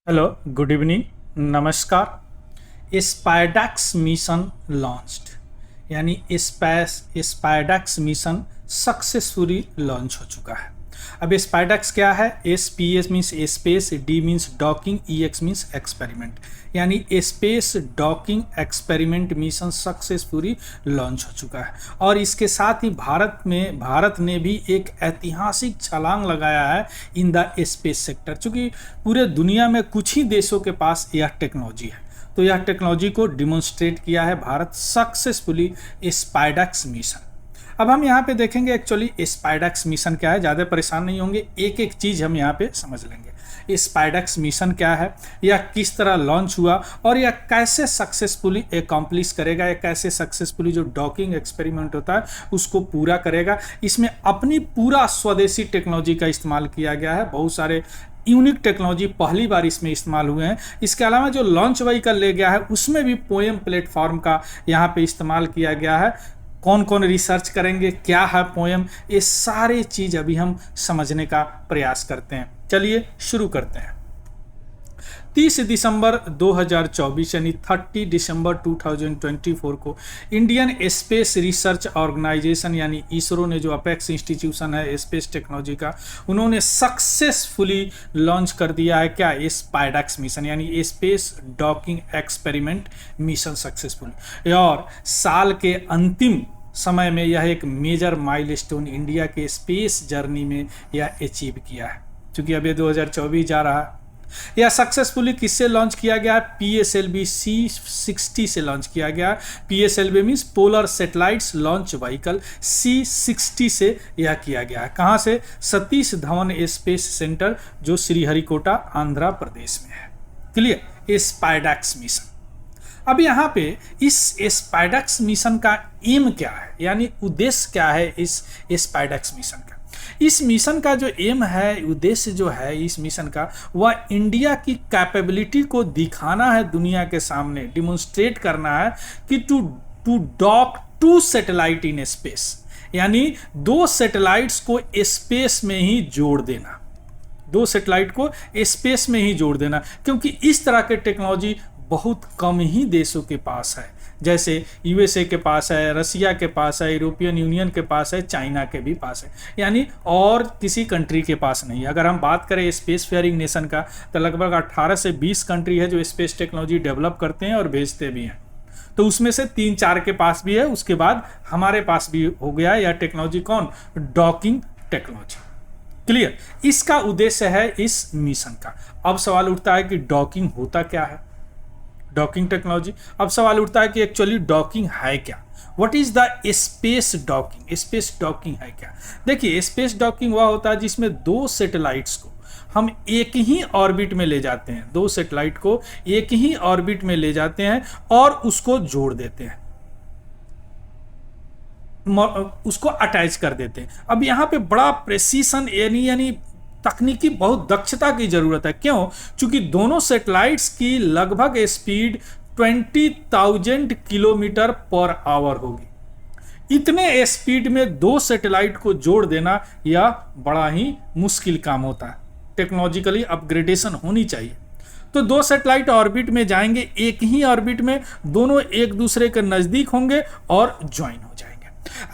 Hello, good evening, नमस्कार। स्पाइडैक्स mission launched, यानी स्पाइडैक्स mission successfully launch हो चुका है। अब स्पाइडैक्स क्या है? S means space, D means docking, X means experiment, यानी space docking experiment mission successfully launch हो चुका है। और इसके साथ ही भारत ने भी एक ऐतिहासिक छलांग लगाया है इन द स्पेस सेक्टर, चूँकि पूरे दुनिया में कुछ ही देशों के पास यह टेक्नोलॉजी है। तो यह टेक्नोलॉजी को डिमॉन्स्ट्रेट किया है भारत सक्सेसफुली स्पाइडैक्स मिशन। अब हम यहाँ पे देखेंगे एक्चुअली स्पाइडैक्स मिशन क्या है। ज़्यादा परेशान नहीं होंगे, एक एक चीज़ हम यहाँ पे समझ लेंगे। स्पाइडैक्स मिशन क्या है, यह किस तरह लॉन्च हुआ और यह कैसे सक्सेसफुली एकम्प्लिश करेगा, या कैसे सक्सेसफुली जो डॉकिंग एक्सपेरिमेंट होता है उसको पूरा करेगा। इसमें अपनी पूरा स्वदेशी टेक्नोलॉजी का इस्तेमाल किया गया है। बहुत सारे यूनिक टेक्नोलॉजी पहली बार इसमें इस्तेमाल हुए हैं। इसके अलावा जो लॉन्च व्हीकल ले गया है उसमें भी पोएम प्लेटफॉर्म का यहाँ पे इस्तेमाल किया गया है। कौन कौन रिसर्च करेंगे, क्या है पोएम, ये सारी चीज़ अभी हम समझने का प्रयास करते हैं। चलिए शुरू करते हैं। 30 दिसंबर 2024 यानी 30 दिसंबर 2024 को इंडियन स्पेस रिसर्च ऑर्गेनाइजेशन यानी इसरो ने, जो अपेक्स इंस्टीट्यूशन है स्पेस टेक्नोलॉजी का, उन्होंने सक्सेसफुली लॉन्च कर दिया है क्या? स्पाइडैक्स मिशन, यानी space docking experiment mission successfully. और साल के अंतिम समय में यह एक मेजर माइलस्टोन इंडिया के स्पेस जर्नी में यह अचीव किया है। चूँकि अब ये 2024 जा रहा है। यह सक्सेसफुली किससे लॉन्च किया गया है? PSLV C60 से लॉन्च किया गया। PSLV means polar satellites launch vehicle, C60 से यह किया गया है। कहाँ से? सतीश धवन स्पेस सेंटर, जो श्रीहरिकोटा आंध्र प्रदेश में है। क्लियर? स्पाइडैक्स मिशन। अब यहाँ पे इस स्पाइडैक्स मिशन का एम क्या है, यानी उद्देश्य क्या है इस स्पाइडैक्स मिशन का? इस मिशन का जो एम है, उद्देश्य जो है इस मिशन का, वह इंडिया की कैपेबिलिटी को दिखाना है दुनिया के सामने, डिमॉन्स्ट्रेट करना है कि to dock 2 satellite in space, यानी 2 सैटेलाइट्स को स्पेस में ही जोड़ देना। 2 सैटेलाइट को स्पेस में ही जोड़ देना, क्योंकि इस तरह के टेक्नोलॉजी बहुत कम ही देशों के पास है। जैसे USA के पास है, रसिया के पास है, यूरोपियन यूनियन के पास है, चाइना के भी पास है, यानी और किसी कंट्री के पास नहीं है। अगर हम बात करें स्पेस फेयरिंग नेशन का, तो लगभग 18 से 20 कंट्री है जो स्पेस टेक्नोलॉजी डेवलप करते हैं और भेजते भी हैं। तो उसमें से 3-4 के पास भी है, उसके बाद हमारे पास भी हो गया यह टेक्नोलॉजी। कौन? Docking technology. क्लियर? इसका उद्देश्य है इस मिशन का। अब सवाल उठता है कि डॉकिंग होता क्या है, डॉकिंग टेक्नोलॉजी। अब सवाल उठता है कि एक्चुअली डॉकिंग है क्या? What is the space docking? Space docking है क्या? देखिए, स्पेस डॉकिंग वह होता है जिसमें 2 सैटेलाइट्स को हम एक ही ऑर्बिट में ले जाते हैं। 2 सैटेलाइट को एक ही ऑर्बिट में ले जाते हैं और उसको जोड़ देते हैं, उसको अटैच कर देते हैं। अब यहाँ पे बड़ा प्रेसिशन यानी तकनीकी बहुत दक्षता की जरूरत है। क्यों? क्योंकि दोनों सैटेलाइट्स की लगभग स्पीड 20,000 किलोमीटर पर आवर होगी। इतने स्पीड में 2 सैटेलाइट को जोड़ देना यह बड़ा ही मुश्किल काम होता है। टेक्नोलॉजिकली अपग्रेडेशन होनी चाहिए। तो 2 सैटेलाइट ऑर्बिट में जाएंगे, एक ही ऑर्बिट में, दोनों एक दूसरे के नज़दीक होंगे और ज्वाइन हो जाएंगे।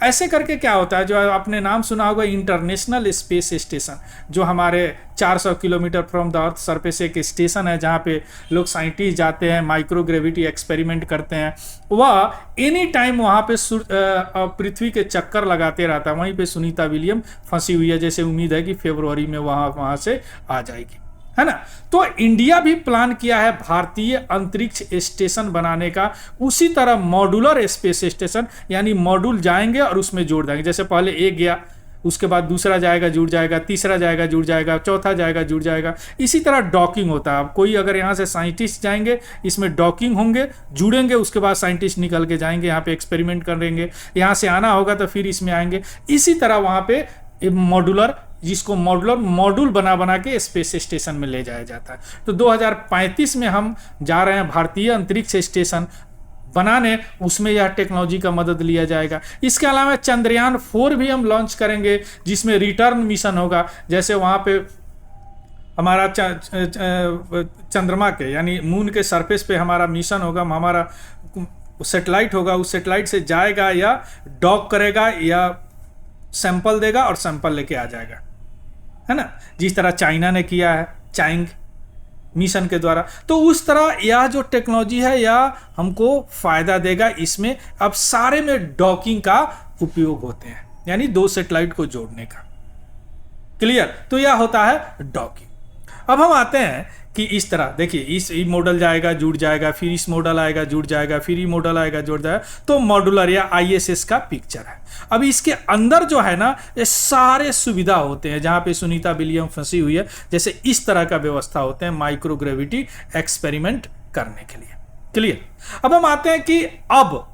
ऐसे करके क्या होता है, जो आपने नाम सुना होगा इंटरनेशनल स्पेस स्टेशन, जो हमारे 400 kilometre from the earth surface एक स्टेशन है जहाँ पे लोग साइंटिस्ट जाते हैं, माइक्रोग्रेविटी एक्सपेरिमेंट करते हैं। वह एनी टाइम वहाँ पे पृथ्वी के चक्कर लगाते रहता है। वहीं पे सुनीता विलियम फंसी हुई है, जैसे उम्मीद है कि फरवरी में वहाँ से आ जाएगी, है ना। तो इंडिया भी प्लान किया है भारतीय अंतरिक्ष स्टेशन बनाने का, उसी तरह मॉड्यूलर स्पेस स्टेशन, यानी मॉड्यूल जाएंगे और उसमें जोड़ देंगे। जैसे पहले एक गया, उसके बाद दूसरा जाएगा, जुड़ जाएगा, तीसरा जाएगा, जुड़ जाएगा, चौथा जाएगा, जुड़ जाएगा। इसी तरह डॉकिंग होता है। अब कोई अगर यहाँ से साइंटिस्ट जाएंगे, इसमें डॉकिंग होंगे, जुड़ेंगे, उसके बाद साइंटिस्ट निकल के जाएंगे, यहाँ पे एक्सपेरिमेंट करेंगे, यहाँ से आना होगा तो फिर इसमें आएंगे। इसी तरह वहाँ पे मॉड्यूलर, जिसको मॉड्यूल बना के स्पेस स्टेशन में ले जाया जाता है। तो 2035 में हम जा रहे हैं भारतीय अंतरिक्ष स्टेशन बनाने, उसमें यह टेक्नोलॉजी का मदद लिया जाएगा। इसके अलावा चंद्रयान 4 भी हम लॉन्च करेंगे, जिसमें रिटर्न मिशन होगा। जैसे वहाँ पे हमारा चंद्रमा के यानी मून के सरफेस पे हमारा मिशन होगा, हमारा सैटेलाइट होगा, उस सैटेलाइट से जाएगा या डॉक करेगा या सैंपल देगा और सैंपल लेके आ जाएगा, है ना, जिस तरह चाइना ने किया है चाइंग मिशन के द्वारा। तो उस तरह यह जो टेक्नोलॉजी है यह हमको फायदा देगा। इसमें अब सारे में डॉकिंग का उपयोग होते हैं, यानी दो सैटेलाइट को जोड़ने का। क्लियर? तो यह होता है डॉकिंग। अब हम आते हैं कि इस तरह देखिए, इस मॉडल जाएगा जुड़ जाएगा, फिर इस मॉडल आएगा जुड़ जाएगा, फिर ये मॉडल आएगा जुड़ जाएगा, तो मॉड्यूलर या आईएसएस का पिक्चर है। अब इसके अंदर जो है ना ये सारे सुविधा होते हैं, जहां पे सुनीता विलियम फंसी हुई है, जैसे इस तरह का व्यवस्था होते हैं माइक्रोग्रेविटी एक्सपेरिमेंट करने के लिए। क्लियर? अब हम आते हैं कि अब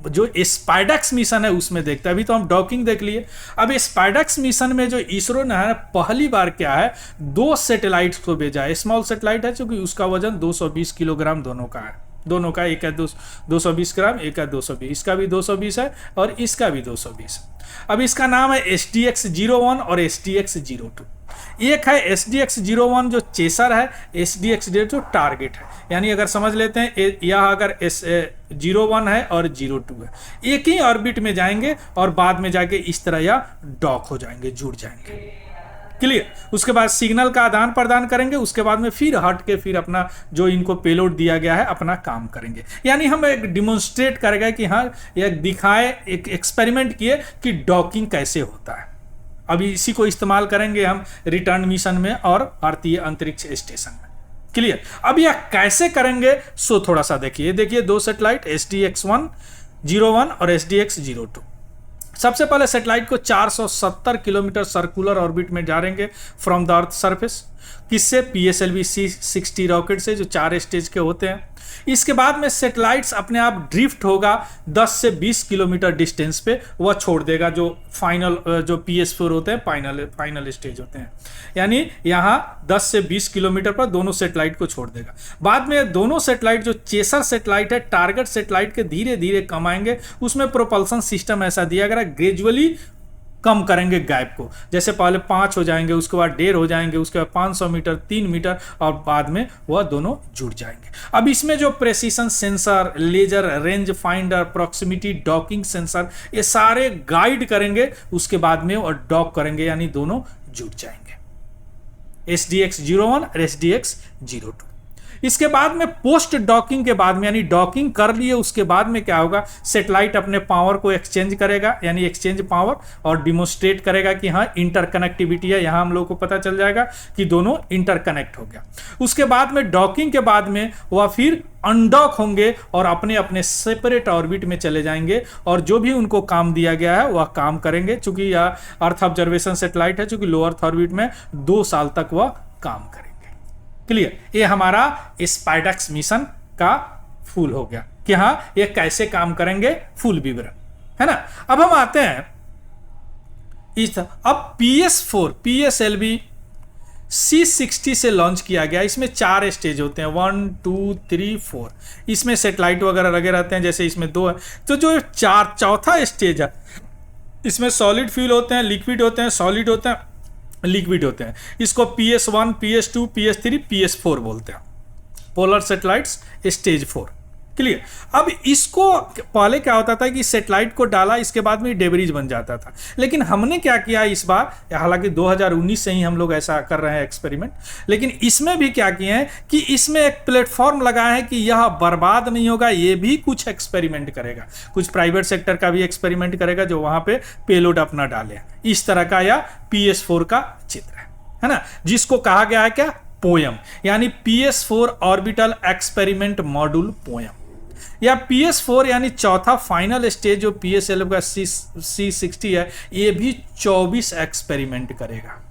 जो स्पाइडेक्स मिशन है उसमें देखते हैं। अभी तो हम डॉकिंग देख लिए, अब स्पाइडेक्स मिशन में जो इसरो ने है पहली बार क्या है, दो सैटेलाइट्स को भेजा है। स्मॉल सैटेलाइट है क्योंकि उसका वजन 220 किलोग्राम दोनों का है, दोनों का, एक है 220 ग्राम, एक है 220, इसका भी 220 है और इसका भी 220 है। अब इसका नाम है SDX-01 और SDX-02। एक है SDX-01 जो चेसर है, SDX-02 जो टारगेट है। यानी अगर समझ लेते हैं यह अगर S01 है और 02 है, एक ही ऑर्बिट में जाएंगे और बाद में जाके इस तरह या डॉक हो जाएंगे, जुड़ जाएंगे। क्लियर? उसके बाद सिग्नल का आदान प्रदान करेंगे, उसके बाद में फिर हट के फिर अपना जो इनको पेलोड दिया गया है अपना काम करेंगे। यानी हम एक डिमोन्स्ट्रेट करेंगे कि हाँ एक दिखाए, एक एक्सपेरिमेंट किए कि डॉकिंग कैसे होता है। अभी इसी को इस्तेमाल करेंगे हम रिटर्न मिशन में और भारतीय अंतरिक्ष स्टेशन में। क्लियर? अब यह कैसे करेंगे सो थोड़ा सा देखिए। देखिए दो सैटेलाइट SDX-01 और SDX-02। सबसे पहले सैटेलाइट को 470 किलोमीटर सर्कुलर ऑर्बिट में डालेंगे फ्रॉम द अर्थ सरफेस। किससे? PSLV C-60 रॉकेट से, जो 4 स्टेज के होते हैं। इसके बाद में सैटेलाइट्स अपने आप ड्रिफ्ट होगा 10 से 20 किलोमीटर डिस्टेंस पे, वह छोड़ देगा जो फाइनल जो PS4 होते हैं, फाइनल स्टेज होते हैं। यानी यहाँ 10 से 20 किलोमीटर पर दोनों सैटेलाइट को छोड़ देगा। बाद में दोनों सैटेलाइट जो चेसर सैटेलाइट है टारगेट सैटेलाइट के धीरे धीरे कम आएंगे। उसमें प्रोपल्सन सिस्टम ऐसा दिया गया, ग्रेजुअली कम करेंगे गैप को। जैसे पहले 5 हो जाएंगे, उसके बाद 1.5 हो जाएंगे, उसके बाद 500 मीटर, 3 मीटर और बाद में वह दोनों जुड़ जाएंगे। अब इसमें जो precision sensor, laser, range finder, proximity docking sensor, ये सारे गाइड करेंगे। उसके बाद में वो डॉक करेंगे, यानी दोनों जुड़ जाएंगे, SDX-01 और SDX-02। इसके बाद में पोस्ट डॉकिंग के बाद में, यानी डॉकिंग कर लिए उसके बाद में क्या होगा, सैटेलाइट अपने पावर को एक्सचेंज करेगा, यानी एक्सचेंज पावर, और डिमोन्स्ट्रेट करेगा कि हाँ इंटरकनेक्टिविटी है। यहाँ हम लोग को पता चल जाएगा कि दोनों इंटरकनेक्ट हो गया। उसके बाद में डॉकिंग के बाद में वह फिर अनडॉक होंगे और अपने अपने सेपरेट ऑर्बिट में चले जाएंगे और जो भी उनको काम दिया गया है वह काम करेंगे। चूंकि यह अर्थ ऑब्जर्वेशन सैटेलाइट है, चूंकि लो अर्थ ऑर्बिट में 2 साल तक वह काम करेंगे। क्लियर? ये हमारा स्पाइडेक्स मिशन का फुल हो गया कि हाँ ये कैसे काम करेंगे, फुल विवरण, है ना। अब हम आते हैं इस, अब PS4 PSLV C-60 से लॉन्च किया गया। इसमें 4 स्टेज होते हैं, 1 2 3 4। इसमें सैटेलाइट वगैरह लगे रहते हैं, जैसे इसमें 2 है। तो जो चौथा स्टेज है, इसमें सॉलिड फ्यूल होते हैं, लिक्विड होते हैं, सॉलिड होते हैं, लिक्विड होते हैं। इसको PS1 PS2 PS3 PS4 बोलते हैं, पोलर सैटेलाइट्स स्टेज 4। क्लियर? अब इसको पहले क्या होता था कि सैटेलाइट को डाला, इसके बाद में डेब्रिज बन जाता था। लेकिन हमने क्या किया इस बार, हालांकि 2019 से ही हम लोग ऐसा कर रहे हैं एक्सपेरिमेंट, लेकिन इसमें भी क्या किए हैं कि इसमें एक प्लेटफॉर्म लगाया है कि यह बर्बाद नहीं होगा, ये भी कुछ एक्सपेरिमेंट करेगा, कुछ प्राइवेट सेक्टर का भी एक्सपेरिमेंट करेगा जो वहां पे पेलोड अपना डाले। इस तरह का यह PS4 का चित्र है ना, जिसको कहा गया है क्या, पोयम, यानी PS4 orbital experiment module poem, या PS4 यानी चौथा फाइनल स्टेज जो PSLV का C-60 है, ये भी 24 एक्सपेरिमेंट करेगा,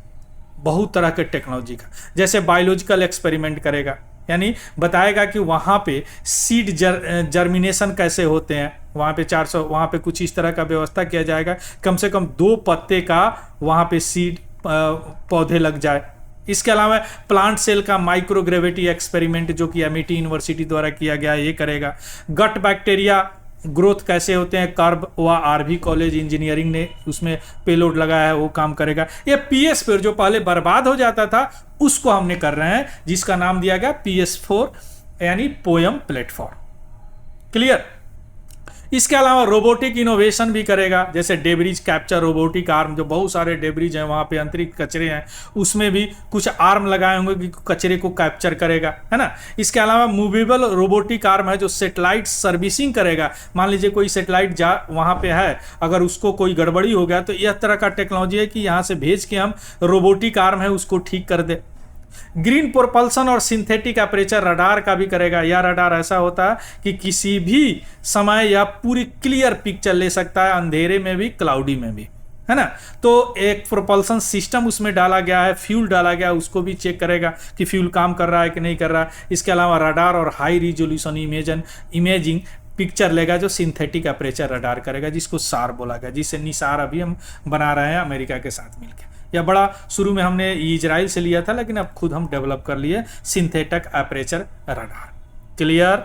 बहुत तरह के टेक्नोलॉजी का। जैसे बायोलॉजिकल एक्सपेरिमेंट करेगा, यानी बताएगा कि वहाँ पे सीड जर्मिनेशन कैसे होते हैं, वहाँ पे 400, वहाँ पे कुछ इस तरह का व्यवस्था किया जाएगा, कम से कम 2 पत्ते का वहाँ पे सीड पौधे लग जाए। इसके अलावा प्लांट सेल का माइक्रोग्रेविटी एक्सपेरिमेंट जो कि MIT यूनिवर्सिटी द्वारा किया गया, ये करेगा। गट बैक्टीरिया ग्रोथ कैसे होते हैं, कर्व व आरवी कॉलेज इंजीनियरिंग ने उसमें पेलोड लगाया है, वो काम करेगा। ये PS4 जो पहले बर्बाद हो जाता था उसको हमने कर रहे हैं, जिसका नाम दिया गया PS4 यानी पोयम प्लेटफॉर्म। क्लियर। इसके अलावा रोबोटिक इनोवेशन भी करेगा, जैसे डेब्रिज कैप्चर रोबोटिक आर्म, जो बहुत सारे डेब्रिज हैं वहाँ पे अंतरिक्ष कचरे हैं, उसमें भी कुछ आर्म लगाए होंगे कि कचरे को कैप्चर करेगा, है ना। इसके अलावा मूवेबल रोबोटिक आर्म है जो सेटेलाइट सर्विसिंग करेगा। मान लीजिए कोई सेटेलाइट जा वहाँ पे है, अगर उसको कोई गड़बड़ी हो गया तो यह तरह का टेक्नोलॉजी है कि यहाँ से भेज के हम रोबोटिक आर्म है उसको ठीक कर दे। ग्रीन प्रोपल्सन और सिंथेटिक अपर्चर रडार का भी करेगा। यह रडार ऐसा होता है कि किसी भी समय यह पूरी क्लियर पिक्चर ले सकता है, अंधेरे में भी क्लाउडी में भी, है ना। तो एक प्रोपल्सन सिस्टम उसमें डाला गया है, फ्यूल डाला गया है, उसको भी चेक करेगा कि फ्यूल काम कर रहा है कि नहीं कर रहा है। इसके अलावा रडार और हाई रिजोल्यूशन इमेजिंग पिक्चर लेगा जो सिंथेटिक अपर्चर रडार करेगा, जिसको सार बोला गया, जिसे निसार अभी हम बना रहे हैं अमेरिका के साथ मिलकर। या बड़ा शुरू में हमने इजराइल से लिया था, लेकिन अब खुद हम डेवलप कर लिए सिंथेटिक अपर्चर रडार। क्लियर।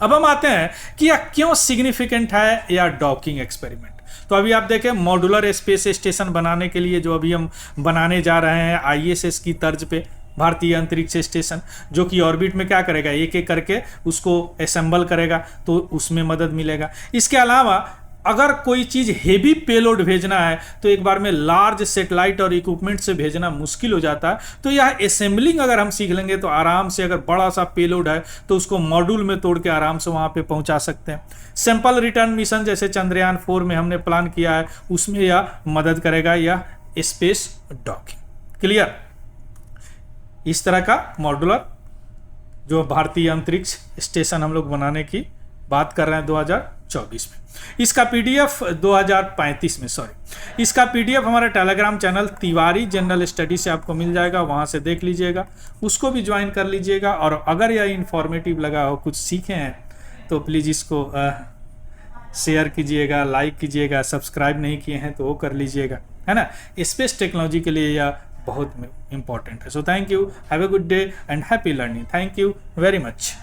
अब हम आते हैं कि यह क्यों सिग्निफिकेंट है या डॉकिंग एक्सपेरिमेंट। तो अभी आप देखें, मॉड्यूलर स्पेस स्टेशन बनाने के लिए जो अभी हम बनाने जा रहे हैं ISS की तर्ज पे, भारतीय अंतरिक्ष स्टेशन, जो कि ऑर्बिट में क्या करेगा, एक एक करके उसको असेंबल करेगा, तो उसमें मदद मिलेगा। इसके अलावा अगर कोई चीज़ हेवी पेलोड भेजना है तो एक बार में लार्ज सेटेलाइट और इक्विपमेंट से भेजना मुश्किल हो जाता है, तो यह असेंबलिंग अगर हम सीख लेंगे तो आराम से, अगर बड़ा सा पेलोड है तो उसको मॉड्यूल में तोड़ के आराम से वहाँ पे पहुँचा सकते हैं। सैंपल रिटर्न मिशन जैसे चंद्रयान 4 में हमने प्लान किया है, उसमें यह मदद करेगा, यह स्पेस डॉकिंग। क्लियर। इस तरह का मॉड्यूलर जो भारतीय अंतरिक्ष स्टेशन हम लोग बनाने की बात कर रहे हैं 2024 में। इसका PDF 2035 में, सॉरी, इसका PDF हमारे Telegram channel Tiwari general study से आपको मिल जाएगा, वहाँ से देख लीजिएगा, उसको भी ज्वाइन कर लीजिएगा। और अगर यह इंफॉर्मेटिव लगा हो, कुछ सीखे हैं, तो प्लीज़ इसको शेयर कीजिएगा, लाइक कीजिएगा, सब्सक्राइब नहीं किए हैं तो वो कर लीजिएगा, है ना। स्पेस टेक्नोलॉजी के लिए यह बहुत इंपॉर्टेंट है। So thank you, have a good day and happy learning. Thank you very much.